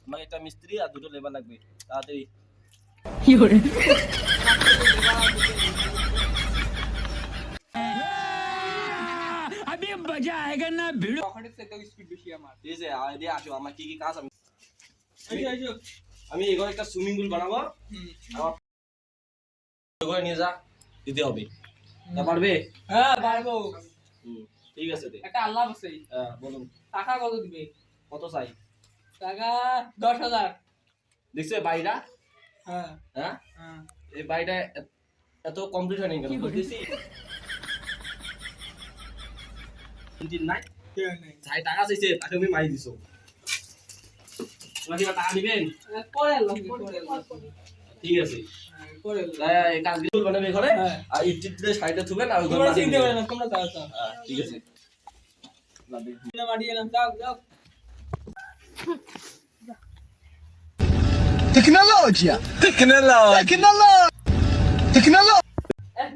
আমাকে একটা মিস্ত্রি আর দুটো লেবার লাগবে তাড়াতাড়ি। কি করে अभी मजा आएगा ना भिड़ो ওখানে থেকে স্পিড বেশি আমার। ঠিক আছে আইডিয়া আসো আমার কি কি কাজ আমি আইসো আইসো। আমি এখানে একটা সুইমিং পুল বানাবো আমার করে নিয়ে যা দিতে হবে তা পারবে হ্যাঁ পারবো। ঠিক আছে দে একটা আল্লাহ আছে। হ্যাঁ বলুন টাকা কত দিবে? কত চাই টাকা 10,000। দেখছে বাড়িটা হ্যাঁ হ্যাঁ হ্যাঁ। এই বাড়িটা এত কমপ্লিট হয়নি কেন বলতেছি তিন নাই কেউ নেই। যাই টাকা চাইছে তাকে আমি মারি দিছো তোমাকে টাকা দিবেন পরে আল্লাহ পরে আল্লাহ। ঠিক আছে পরে আল্লাহ। তাই এই কাজ গুলো বানাবে ঘরে হ্যাঁ। আর ইট টিট দিয়ে সাইডে থুবেন আর ওই ঘরে তোমরা মাটি চিনতে দিবেন। পারো না, তোমরা যাও যাও। হ্যাঁ, ঠিক আছে তোমরা মাটি এলাম, যাও যাও। Tecnologia! Tecnologia!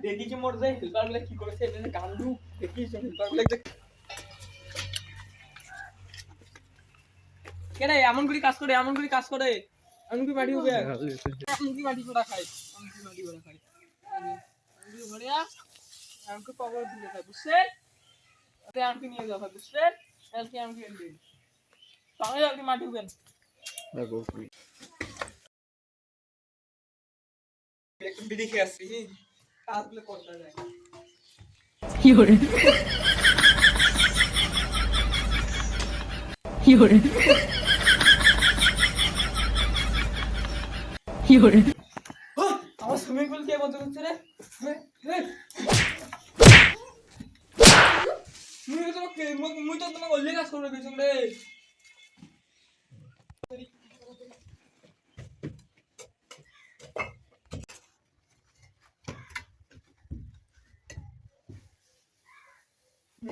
দেখিছি মোর যে হেল্পার গুলো কি করেছে, এটা গান্ডু দেখিছি হেল্পার গুলো কেন এমন করে কাজ করে, এমন করে কাজ করে, এমন করে মাটি হবে, এমন করে মাটি পোড়া খায়, এমন করে মাটি পোড়া খায়, এমন করে ভরিয়া এমন করে পাওয়ার দিলে খায়, বুঝছেন? ওটা এমন করে নিয়ে যাও, বুঝছেন? এমন করে এনে দিন, তাহলে আপনি মাটি হবেন। একটু বিড়ি খেয়ে আসছি, কাজগুলো করতে যায়। কি করে কি করে কি করে আমার সুইমিং পুল কে বন্ধ করছে রে? মুই তো তোমাকে অল্লি কাজ করবে কিছু রে।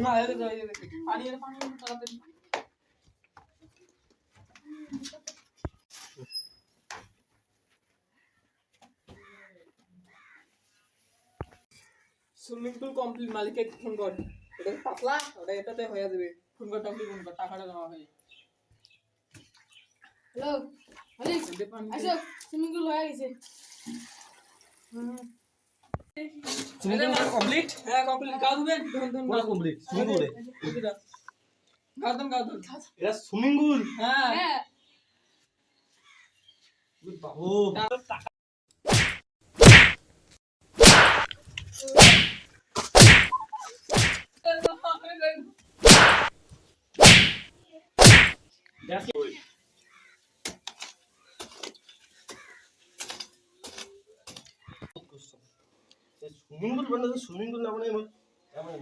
না এটা যাই দেখি পানি এর পানি তাড়াতাড়ি। সুইমিং পুল কমপ্লিট, মালিককে ফোন কর। এটা পাতলা, ওটা এটাতে হয়ে যাবে। ফোন কর, ফোন কর, টাকাটা জমা হয়। হ্যালো মালিক, আসো সুইমিং পুল হয়ে গেছে। সুইমিং পুল কমপ্লিট হ্যাঁ কমপ্লিট, গাও ধুবেন। পুরো কমপ্লিট সুইমিং পুলে গাও দেন, গাও দেন। এটা সুইমিং পুল হ্যাঁ হ্যাঁ বাবু সুইমিং পুল বানাতে সুইমিং পুল না বানাই এমন